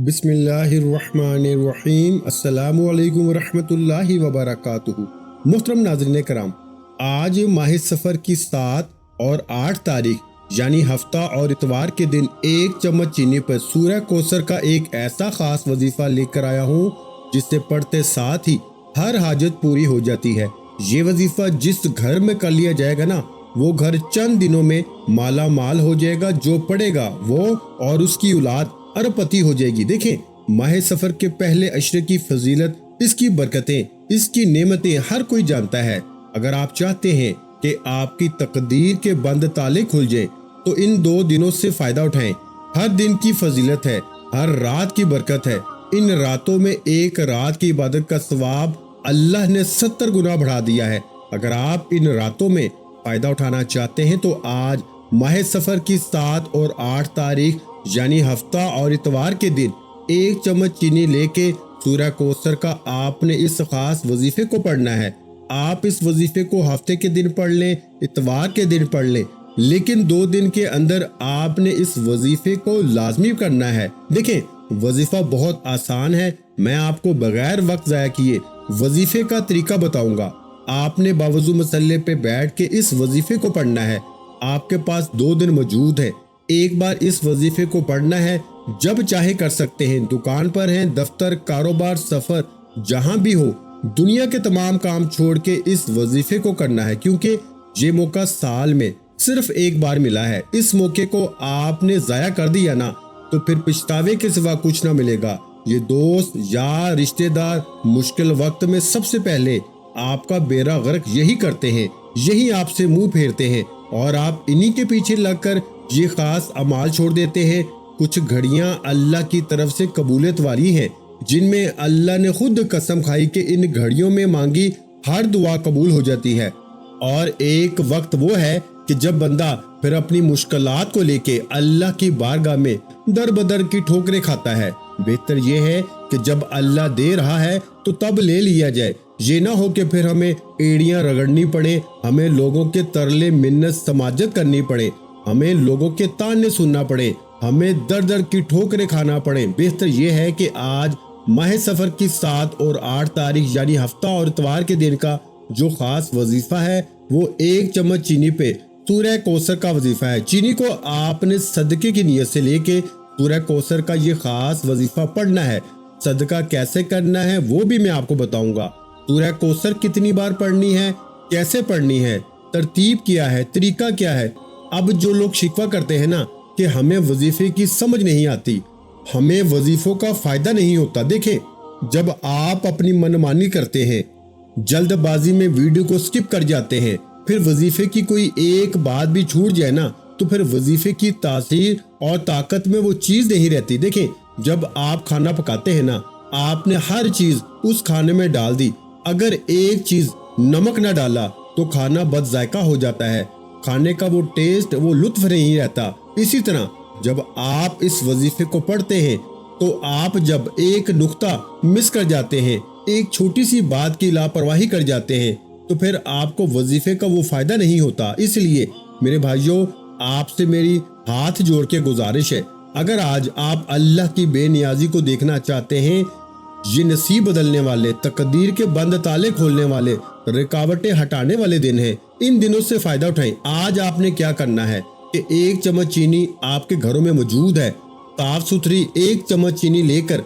بسم اللہ الرحمن الرحیم۔ السلام علیکم ورحمۃ اللہ وبرکاتہ۔ محترم ناظرین کرام، آج ماہ سفر کی 7 اور 8 تاریخ یعنی ہفتہ اور اتوار کے دن ایک چمچ چینی پر سورہ کوثر کا ایک ایسا خاص وظیفہ لے کر آیا ہوں جس سے پڑھتے ساتھ ہی ہر حاجت پوری ہو جاتی ہے۔ یہ وظیفہ جس گھر میں کر لیا جائے گا نا، وہ گھر چند دنوں میں مالا مال ہو جائے گا۔ جو پڑھے گا وہ اور اس کی اولاد اربپتی ہو جائے گی۔ دیکھیں، ماہ سفر کے پہلے عشرے کی فضیلت، اس کی برکتیں، اس کی نعمتیں ہر کوئی جانتا ہے۔ اگر آپ چاہتے ہیں کہ آپ کی تقدیر کے بند تالے کھل جائیں تو ان 2 دنوں سے فائدہ اٹھائیں۔ ہر دن کی فضیلت ہے، ہر رات کی برکت ہے۔ ان راتوں میں ایک رات کی عبادت کا ثواب اللہ نے 70 گنا بڑھا دیا ہے۔ اگر آپ ان راتوں میں فائدہ اٹھانا چاہتے ہیں تو آج ماہ سفر کی 7 اور 8 تاریخ یعنی ہفتہ اور اتوار کے دن ایک چمچ چینی لے کے سورہ کوثر کا آپ نے اس خاص وظیفے کو پڑھنا ہے۔ آپ اس وظیفے کو ہفتے کے دن پڑھ لیں، اتوار کے دن پڑھ لیں، لیکن 2 دن کے اندر آپ نے اس وظیفے کو لازمی کرنا ہے۔ دیکھیں، وظیفہ بہت آسان ہے۔ میں آپ کو بغیر وقت ضائع کیے وظیفے کا طریقہ بتاؤں گا۔ آپ نے باوضو مسلے پہ بیٹھ کے اس وظیفے کو پڑھنا ہے۔ آپ کے پاس 2 دن موجود ہے۔ ایک بار اس وظیفے کو پڑھنا ہے، جب چاہے کر سکتے ہیں۔ دکان پر ہیں، دفتر، کاروبار، سفر، جہاں بھی ہو، دنیا کے تمام کام چھوڑ کے اس وظیفے کو کرنا ہے، کیونکہ یہ موقع سال میں صرف ایک بار ملا ہے۔ اس موقع کو آپ نے ضائع کر دیا نا تو پھر پچھتاوے کے سوا کچھ نہ ملے گا۔ یہ دوست، یار، رشتہ دار مشکل وقت میں سب سے پہلے آپ کا بیڑا غرق یہی کرتے ہیں، یہی آپ سے منہ پھیرتے ہیں، اور آپ انہی کے پیچھے لگ کر یہ خاص اعمال چھوڑ دیتے ہیں۔ کچھ گھڑیاں اللہ کی طرف سے قبولیت والی ہیں، جن میں اللہ نے خود قسم کھائی کہ ان گھڑیوں میں مانگی ہر دعا قبول ہو جاتی ہے۔ اور ایک وقت وہ ہے کہ جب بندہ پھر اپنی مشکلات کو لے کے اللہ کی بارگاہ میں در بدر کی ٹھوکریں کھاتا ہے۔ بہتر یہ ہے کہ جب اللہ دے رہا ہے تو تب لے لیا جائے، یہ نہ ہو کہ پھر ہمیں ایڑیاں رگڑنی پڑے، ہمیں لوگوں کے ترلے منت سماجت کرنی پڑے، ہمیں لوگوں کے تانے سننا پڑے، ہمیں در در کی ٹھوکریں کھانا پڑے۔ بہتر یہ ہے کہ آج ماہ سفر کی 7 اور 8 تاریخ یعنی ہفتہ اور اتوار کے دن کا جو خاص وظیفہ ہے وہ ایک چمچ چینی پہ سورہ کوثر کا وظیفہ ہے۔ چینی کو آپ نے صدقے کی نیت سے لے کے سورہ کوثر کا یہ خاص وظیفہ پڑھنا ہے۔ صدقہ کیسے کرنا ہے وہ بھی میں آپ کو بتاؤں گا۔ سورہ کوثر کتنی بار پڑھنی ہے، کیسے پڑھنی ہے، ترتیب کیا ہے، طریقہ کیا ہے۔ اب جو لوگ شکوہ کرتے ہیں نا کہ ہمیں وظیفے کی سمجھ نہیں آتی، ہمیں وظیفوں کا فائدہ نہیں ہوتا، دیکھیں، جب آپ اپنی منمانی کرتے ہیں، جلد بازی میں ویڈیو کو سکپ کر جاتے ہیں، پھر وظیفے کی کوئی ایک بات بھی چھوٹ جائے نا تو پھر وظیفے کی تاثیر اور طاقت میں وہ چیز نہیں رہتی۔ دیکھیں، جب آپ کھانا پکاتے ہیں نا، آپ نے ہر چیز اس کھانے میں ڈال دی، اگر ایک چیز نمک نہ ڈالا تو کھانا بد ذائقہ ہو جاتا ہے، کھانے کا وہ ٹیسٹ، وہ لطف نہیں رہتا۔ اسی طرح جب آپ اس وظیفے کو پڑھتے ہیں تو آپ جب ایک نقطہ مس کر جاتے ہیں، ایک چھوٹی سی بات کی لاپرواہی کر جاتے ہیں تو پھر آپ کو وظیفے کا وہ فائدہ نہیں ہوتا۔ اس لیے میرے بھائیوں، آپ سے میری ہاتھ جوڑ کے گزارش ہے، اگر آج آپ اللہ کی بے نیازی کو دیکھنا چاہتے ہیں، یہ نصیب بدلنے والے، تقدیر کے بند تالے کھولنے والے، رکاوٹیں ہٹانے والے دن ہیں، ان دنوں سے فائدہ اٹھائیں۔ آج آپ نے کیا کرنا ہے کہ ایک چمچ چینی آپ کے گھروں میں موجود ہے، صاف ستھری ایک چمچ چینی لے کر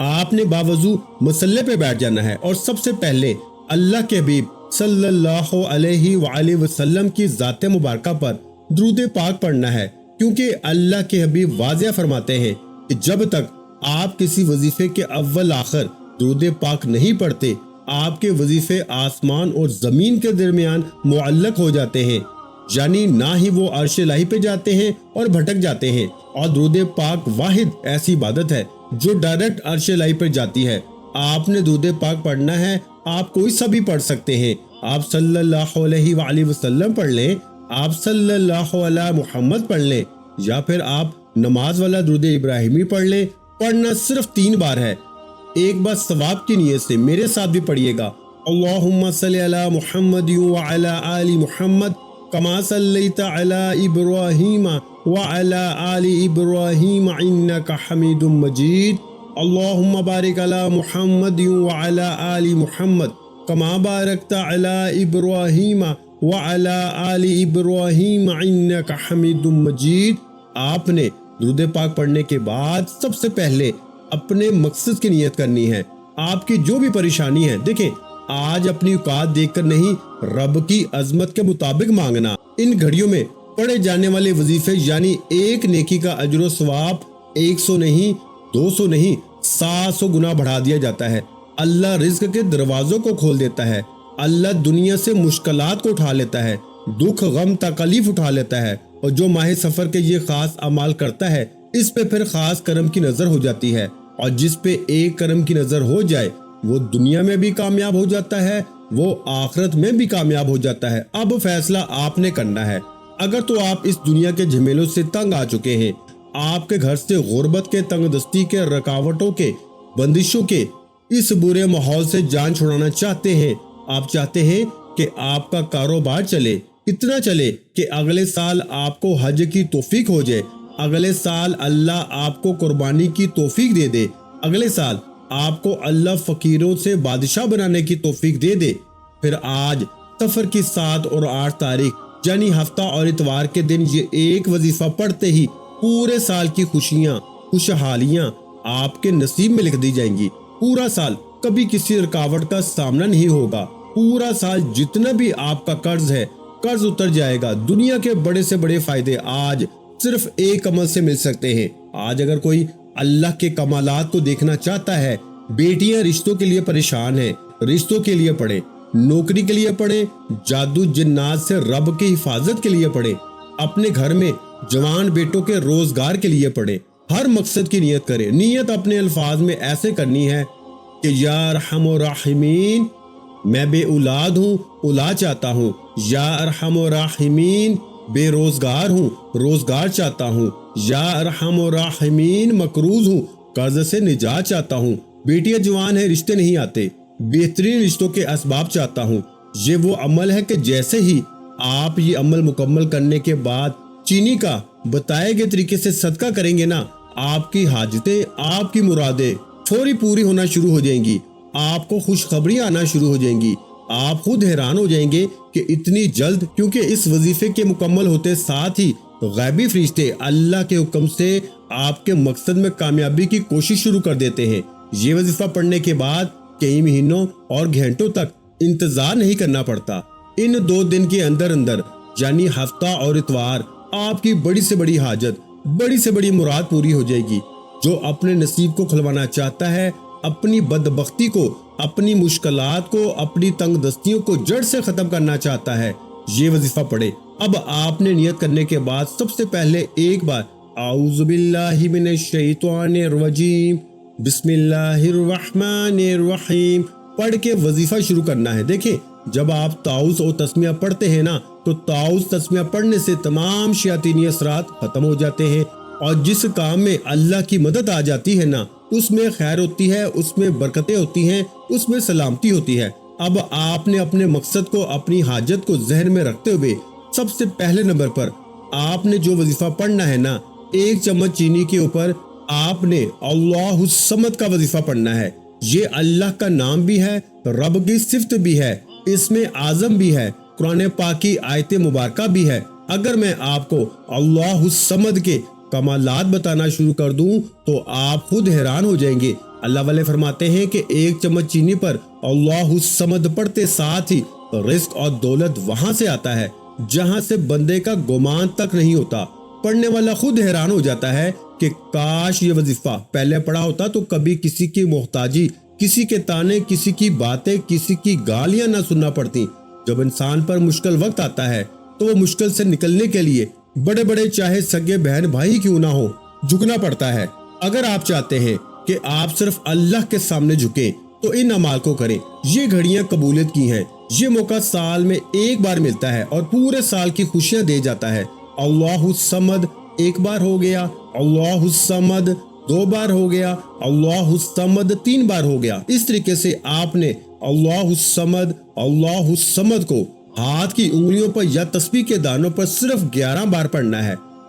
آپ نے باوضو مسلے پہ بیٹھ جانا ہے، اور سب سے پہلے اللہ کے حبیب صلی اللہ علیہ وآلہ وسلم کی ذات مبارکہ پر درود پاک پڑھنا ہے، کیونکہ اللہ کے حبیب واضح فرماتے ہیں کہ جب تک آپ کسی وظیفے کے اول آخر درود پاک نہیں پڑھتے، آپ کے وظیفے آسمان اور زمین کے درمیان معلق ہو جاتے ہیں، یعنی نہ ہی وہ عرش الہی پہ جاتے ہیں اور بھٹک جاتے ہیں۔ اور درود پاک واحد ایسی عبادت ہے جو ڈائریکٹ عرش الہی پر جاتی ہے۔ آپ نے درود پاک پڑھنا ہے، آپ کوئی سا بھی پڑھ سکتے ہیں، آپ صلی اللہ علیہ وآلہ وسلم پڑھ لیں، آپ صلی اللہ علیہ محمد پڑھ لیں، یا پھر آپ نماز والا درود ابراہیمی پڑھ لیں۔ پڑھنا صرف 3 بار ہے۔ ایک بار ثواب کی نیت سے میرے ساتھ بھی پڑھیے گا، اللہم صلی علی محمد وعلی آل محمد کما صلیت علی ابراہیم وعلى آل إبراهيم إنك حميد مجيد اللهم بارك على محمد وعلى آل محمد كما باركت على إبراهيم وعلى آل إبراهيم إنك حميد مجيد۔ آپ نے درود پاک پڑھنے کے بعد سب سے پہلے اپنے مقصد کی نیت کرنی ہے۔ آپ کی جو بھی پریشانی ہے، دیکھیں آج اپنی اوقات دیکھ کر نہیں، رب کی عظمت کے مطابق مانگنا۔ ان گھڑیوں میں پڑھے جانے والے وظیفے یعنی ایک نیکی کا اجر و ثواب 100 نہیں، 200 نہیں، 700 گنا بڑھا دیا جاتا ہے۔ اللہ رزق کے دروازوں کو کھول دیتا ہے۔ اللہ دنیا سے مشکلات کو اٹھا لیتا ہے، دکھ غم تکلیف اٹھا لیتا ہے، اور جو ماہ سفر کے یہ خاص اعمال کرتا ہے اس پہ پھر خاص کرم کی نظر ہو جاتی ہے، اور جس پہ ایک کرم کی نظر ہو جائے وہ دنیا میں بھی کامیاب ہو جاتا ہے، وہ آخرت میں بھی کامیاب ہو جاتا ہے۔ اب فیصلہ آپ نے کرنا ہے۔ اگر تو آپ اس دنیا کے جھمیلوں سے تنگ آ چکے ہیں، آپ کے گھر سے غربت کے، تنگ دستی کے، رکاوٹوں کے، بندشوں کے اس برے ماحول سے جان چھڑانا چاہتے ہیں، آپ چاہتے ہیں کہ آپ کا کاروبار چلے، اتنا چلے کہ اگلے سال آپ کو حج کی توفیق ہو جائے، اگلے سال اللہ آپ کو قربانی کی توفیق دے دے، اگلے سال آپ کو اللہ فقیروں سے بادشاہ بنانے کی توفیق دے دے، پھر آج سفر کی 7 اور 8 تاریخ یعنی ہفتہ اور اتوار کے دن یہ ایک وظیفہ پڑھتے ہی پورے سال کی خوشیاں، خوشحالیاں آپ کے نصیب میں لکھ دی جائیں گی۔ پورا سال کبھی کسی رکاوٹ کا سامنا نہیں ہوگا، پورا سال جتنا بھی آپ کا قرض ہے قرض اتر جائے گا۔ دنیا کے بڑے سے بڑے فائدے آج صرف ایک عمل سے مل سکتے ہیں۔ آج اگر کوئی اللہ کے کمالات کو دیکھنا چاہتا ہے، بیٹیاں رشتوں کے لیے پریشان ہیں، رشتوں کے لیے پڑھیں، نوکری کے لیے پڑھیں، جادو جنات سے رب کی حفاظت کے لیے پڑھیں، اپنے گھر میں جوان بیٹوں کے روزگار کے لیے پڑھیں، ہر مقصد کی نیت کریں۔ نیت اپنے الفاظ میں ایسے کرنی ہے کہ یا ارحم الراحمین، میں بے اولاد ہوں، اولاد چاہتا ہوں، یا ارحم الراحمین، بے روزگار ہوں، روزگار چاہتا ہوں، یا ارحم الراحمین، مقروض ہوں، قرض سے نجات چاہتا ہوں، بیٹیاں جوان ہیں، رشتے نہیں آتے، بہترین رشتوں کے اسباب چاہتا ہوں۔ یہ وہ عمل ہے کہ جیسے ہی آپ یہ عمل مکمل کرنے کے بعد چینی کا بتائے گئے طریقے سے صدقہ کریں گے نا، آپ کی حاجتیں، آپ کی مرادیں فوری پوری ہونا شروع ہو جائیں گی، آپ کو خوشخبریاں آنا شروع ہو جائیں گی۔ آپ خود حیران ہو جائیں گے کہ اتنی جلد، کیونکہ اس وظیفے کے مکمل ہوتے ساتھ ہی غیبی فرشتے اللہ کے حکم سے آپ کے مقصد میں کامیابی کی کوشش شروع کر دیتے ہیں۔ یہ وظیفہ پڑھنے کے بعد کئی مہینوں اور گھنٹوں تک انتظار نہیں کرنا پڑتا۔ ان 2 دن کے اندر اندر یعنی ہفتہ اور اتوار آپ کی بڑی سے بڑی حاجت، بڑی سے بڑی مراد پوری ہو جائے گی۔ جو اپنے نصیب کو کھلوانا چاہتا ہے، اپنی بدبختی کو، اپنی مشکلات کو، اپنی تنگ دستیوں کو جڑ سے ختم کرنا چاہتا ہے، یہ وظیفہ پڑھے۔ اب آپ نے نیت کرنے کے بعد سب سے پہلے ایک بار اعوذ باللہ من الشیطان الرجیم بسم اللہ الرحمن الرحیم پڑھ کے وظیفہ شروع کرنا ہے۔ دیکھیں جب آپ تعوذ اور تسمیہ پڑھتے ہیں نا، تو تعوذ تسمیہ پڑھنے سے تمام شیاطینی اثرات ختم ہو جاتے ہیں، اور جس کام میں اللہ کی مدد آ جاتی ہے نا، اس میں خیر ہوتی ہے، اس میں برکتیں ہوتی ہیں، اس میں سلامتی ہوتی ہے۔ اب آپ نے اپنے مقصد کو، اپنی حاجت کو ذہن میں رکھتے ہوئے سب سے پہلے نمبر پر آپ نے جو وظیفہ پڑھنا ہے نا، 1 چمچ چینی کے اوپر آپ نے اللہ الصمد کا وظیفہ پڑھنا ہے۔ یہ اللہ کا نام بھی ہے، رب کی صفت بھی ہے، اس میں اعظم بھی ہے، قرآن پاک کی آیت مبارکہ بھی ہے۔ اگر میں آپ کو اللہ الصمد کے کمالات بتانا شروع کر دوں تو آپ خود حیران ہو جائیں گے۔ اللہ والے فرماتے ہیں کہ 1 چمچ چینی پر اللہ الصمد پڑھتے ساتھ ہی رزق اور دولت وہاں سے آتا ہے جہاں سے بندے کا گمان تک نہیں ہوتا۔ پڑھنے والا خود حیران ہو جاتا ہے کہ کاش یہ وظیفہ پہلے پڑھا ہوتا تو کبھی کسی کی محتاجی، کسی کے تانے، کسی کی باتیں، کسی کی گالیاں نہ سننا پڑتی۔ جب انسان پر مشکل وقت آتا ہے تو وہ مشکل سے نکلنے کے لیے بڑے بڑے چاہے سگے بہن بھائی کیوں نہ ہو، جھکنا پڑتا ہے۔ اگر آپ چاہتے ہیں کہ آپ صرف اللہ کے سامنے جھکیں تو ان اعمال کو کریں۔ یہ گھڑیاں قبولیت کی ہیں، یہ موقع سال میں ایک بار ملتا ہے اور پورے سال کی خوشیاں دے جاتا ہے۔ اللہ الصمد 1 بار ہو گیا، اللہ الصمد 2 بار ہو گیا، اللہ الصمد 3 بار ہو گیا۔ اس طریقے سے آپ نے اللہ الصمد کو ہاتھ کی انگلیوں پر یا تسبیح کے دانوں پر صرف 11 بار پڑھنا ہے۔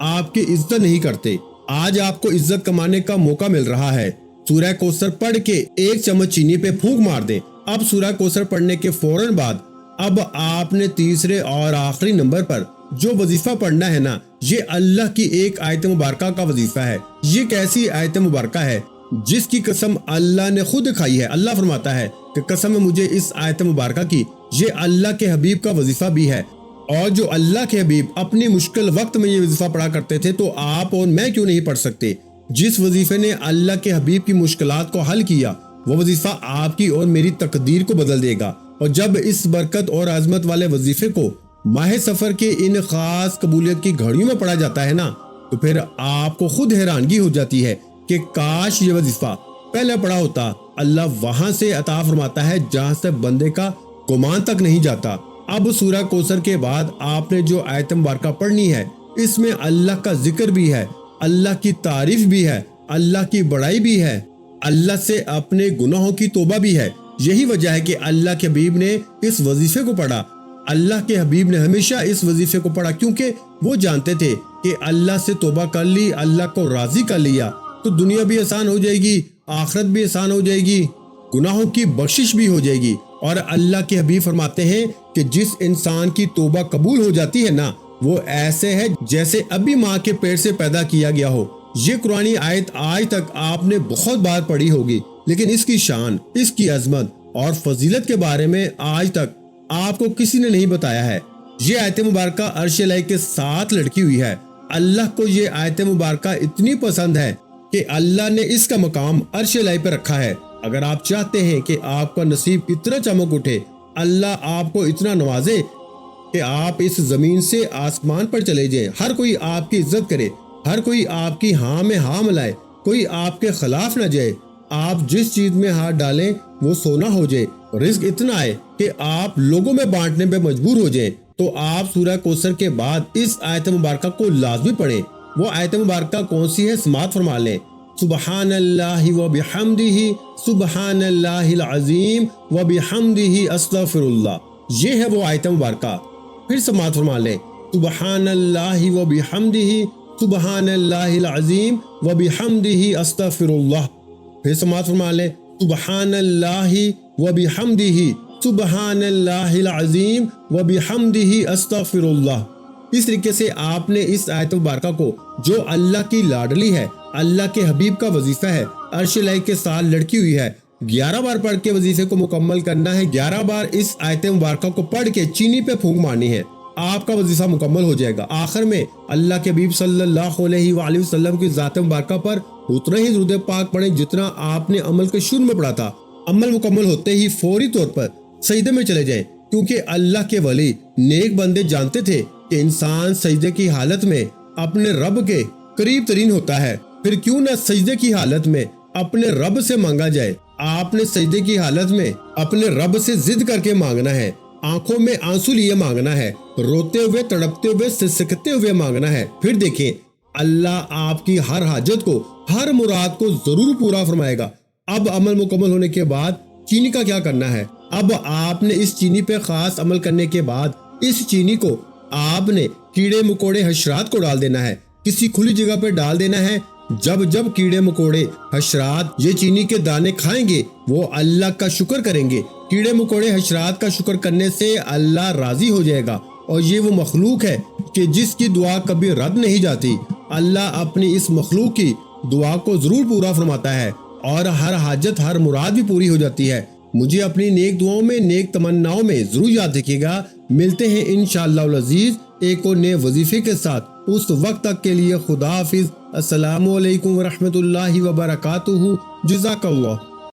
آپ کی عزت نہیں کرتے۔ آج آپ کو عزت کمانے کا موقع مل رہا ہے۔ سورہ کوثر پڑھ کے ایک چمچ چینی پہ پھونک مار دیں۔ اب سورہ کوثر پڑھنے کے فوراً بعد اب آپ نے تیسرے اور آخری نمبر پر جو وظیفہ پڑھنا ہے نا، یہ اللہ کی ایک آیت مبارکہ کا وظیفہ ہے۔ یہ کیسی آیت مبارکہ ہے جس کی قسم اللہ نے خود کھائی ہے۔ اللہ فرماتا ہے کہ قسم ہے مجھے اس آیت مبارکہ کی، یہ اللہ کے حبیب کا وظیفہ بھی ہے۔ اور جو اللہ کے حبیب اپنی مشکل وقت میں یہ وظیفہ پڑھا کرتے تھے تو آپ اور میں کیوں نہیں پڑھ سکتے؟ جس وظیفے نے اللہ کے حبیب کی مشکلات کو حل کیا، وہ وظیفہ آپ کی اور میری تقدیر کو بدل دے گا۔ اور جب اس برکت اور عظمت والے وظیفے کو ماہ سفر کے ان خاص قبولیت کی گھڑیوں میں پڑھا جاتا ہے نا، تو پھر آپ کو خود حیرانگی ہو جاتی ہے کہ کاش یہ وظیفہ پہلے پڑھا ہوتا۔ اللہ وہاں سے عطا فرماتا ہے جہاں سے بندے کا گمان تک نہیں جاتا۔ اب سورہ کوثر کے بعد آپ نے جو آیت مبارکہ پڑھنی ہے، اس میں اللہ کا ذکر بھی ہے، اللہ کی تعریف بھی ہے، اللہ کی بڑائی بھی ہے، اللہ سے اپنے گناہوں کی توبہ بھی ہے۔ یہی وجہ ہے کہ اللہ کے حبیب نے اس وظیفے کو پڑھا۔ اللہ کے حبیب نے ہمیشہ اس وظیفے کو پڑھا کیونکہ وہ جانتے تھے کہ اللہ سے توبہ کر لی، اللہ کو راضی کر لیا تو دنیا بھی آسان ہو جائے گی، آخرت بھی آسان ہو جائے گی، گناہوں کی بخشش بھی ہو جائے گی۔ اور اللہ کے حبیب فرماتے ہیں کہ جس انسان کی توبہ قبول ہو جاتی ہے نا، وہ ایسے ہے جیسے ابھی ماں کے پیٹ سے پیدا کیا گیا ہو۔ یہ قرآنی آیت آج تک آپ نے بہت بار پڑھی ہوگی، لیکن اس کی شان، اس کی عظمت اور فضیلت کے بارے میں آج تک آپ کو کسی نے نہیں بتایا ہے۔ یہ آیت مبارکہ عرش الہی کے ساتھ لٹکی ہوئی ہے۔ اللہ کو یہ آیت مبارکہ اتنی پسند ہے کہ اللہ نے اس کا مقام عرش الہی پہ رکھا ہے۔ اگر آپ چاہتے ہیں کہ آپ کا نصیب اتنا چمک اٹھے، اللہ آپ کو اتنا نوازے کہ آپ اس زمین سے آسمان پر چلے جائیں، ہر کوئی آپ کی عزت کرے، ہر کوئی آپ کی ہاں میں ہاں ملائے، کوئی آپ کے خلاف نہ جائے، آپ جس چیز میں ہاتھ ڈالیں وہ سونا ہو جائے، رزق اتنا آئے کہ آپ لوگوں میں بانٹنے پہ مجبور ہو جائیں، تو آپ سورہ کوثر کے بعد اس آیت مبارکہ کو لازمی پڑھیں۔ وہ آیت مبارکہ کون سی ہے؟ سماعت فرما لیں۔ سبحان اللہ و بحمدہ، سبحان اللہ العظیم و بحمدہ استغفر اللہ۔ یہ ہے وہ آیت مبارکہ۔ پھر سماعت فرما لیں۔ سبحان اللہ و بحمدہ، سبحان اللہ العظیم و بحمدہ استغفر اللہ۔ پھر سماعت فرما لیں۔ سبحان اللہ و بحمدہ، سبحان اللہ العظیم و بحمدہ استغفر اللہ۔ اس طریقے سے آپ نے اس آیت مبارکہ کو، جو اللہ کی لاڈلی ہے، اللہ کے حبیب کا وظیفہ ہے، عرش الہی کے ساتھ لڑکی ہوئی ہے، 11 بار پڑھ کے وظیفے کو مکمل کرنا ہے۔ 11 بار اس آیت مبارکہ کو پڑھ کے چینی پہ پھونک مارنی ہے، آپ کا وظیفہ مکمل ہو جائے گا۔ آخر میں اللہ کے حبیب صلی اللہ علیہ وآلہ وسلم کی ذات مبارکہ پر اتنا ہی درود پاک پڑھیں جتنا آپ نے عمل کے شروع میں پڑھا تھا۔ عمل مکمل ہوتے ہی فوری طور پر سجدے میں چلے جائیں، کیونکہ اللہ کے ولی نیک بندے جانتے تھے کہ انسان سجدے کی حالت میں اپنے رب کے قریب ترین ہوتا ہے، پھر کیوں نہ سجدے کی حالت میں اپنے رب سے مانگا جائے۔ آپ نے سجدے کی حالت میں اپنے رب سے ضد کر کے مانگنا ہے، آنکھوں میں آنسو لیے مانگنا ہے، روتے ہوئے، تڑپتے ہوئے، سسکتے ہوئے مانگنا ہے۔ پھر دیکھیں اللہ آپ کی ہر حاجت کو، ہر مراد کو ضرور پورا فرمائے گا۔ اب عمل مکمل ہونے کے بعد چینی کا کیا کرنا ہے؟ اب آپ نے اس چینی پہ خاص عمل کرنے کے بعد اس چینی کو آپ نے کیڑے مکوڑے حشرات کو ڈال دینا ہے، کسی کھلی جگہ پہ ڈال دینا ہے۔ جب جب کیڑے مکوڑے حشرات یہ چینی کے دانے کھائیں گے، وہ اللہ کا شکر کریں گے۔ کیڑے مکوڑے حشرات کا شکر کرنے سے اللہ راضی ہو جائے گا، اور یہ وہ مخلوق ہے کہ جس کی دعا کبھی رد نہیں جاتی۔ اللہ اپنی اس مخلوق کی دعا کو ضرور پورا فرماتا ہے، اور ہر حاجت، ہر مراد بھی پوری ہو جاتی ہے۔ مجھے اپنی نیک دعاؤں میں، نیک تمناؤں میں ضرور یاد رکھیے گا۔ ملتے ہیں انشاءاللہ العزیز ایک اور نئے وظیفے کے ساتھ۔ اس وقت تک کے لیے خدا حافظ۔ السلام علیکم ورحمۃ اللہ وبرکاتہ۔ جزاک اللہ۔